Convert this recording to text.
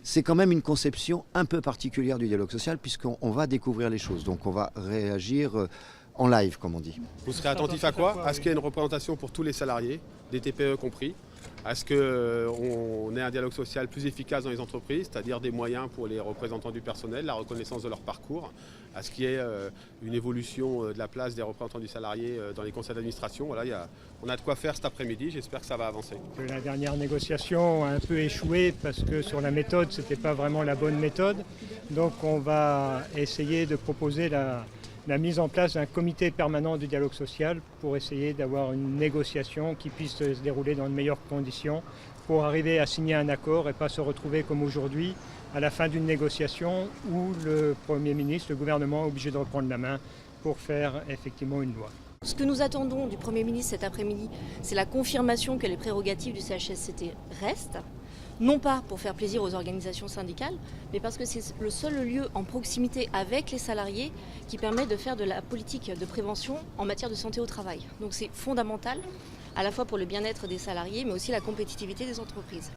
c'est quand même une conception un peu particulière du dialogue social puisqu'on va découvrir les choses. Donc on va réagir en live, comme on dit. Vous serez attentif à quoi? À ce qu'il y ait une représentation pour tous les salariés, des TPE compris, à ce qu'on ait un dialogue social plus efficace dans les entreprises, c'est-à-dire des moyens pour les représentants du personnel, la reconnaissance de leur parcours, à ce qu'il y ait une évolution de la place des représentants du salarié dans les conseils d'administration. Voilà, on a de quoi faire cet après-midi, j'espère que ça va avancer. La dernière négociation a un peu échoué parce que sur la méthode, ce n'était pas vraiment la bonne méthode. Donc on va essayer de proposer la mise en place d'un comité permanent du dialogue social pour essayer d'avoir une négociation qui puisse se dérouler dans de meilleures conditions pour arriver à signer un accord et pas se retrouver comme aujourd'hui à la fin d'une négociation où le Premier ministre, le gouvernement est obligé de reprendre la main pour faire effectivement une loi. Ce que nous attendons du Premier ministre cet après-midi, c'est la confirmation que les prérogatives du CHSCT restent. Non pas pour faire plaisir aux organisations syndicales, mais parce que c'est le seul lieu en proximité avec les salariés qui permet de faire de la politique de prévention en matière de santé au travail. Donc c'est fondamental, à la fois pour le bien-être des salariés, mais aussi la compétitivité des entreprises.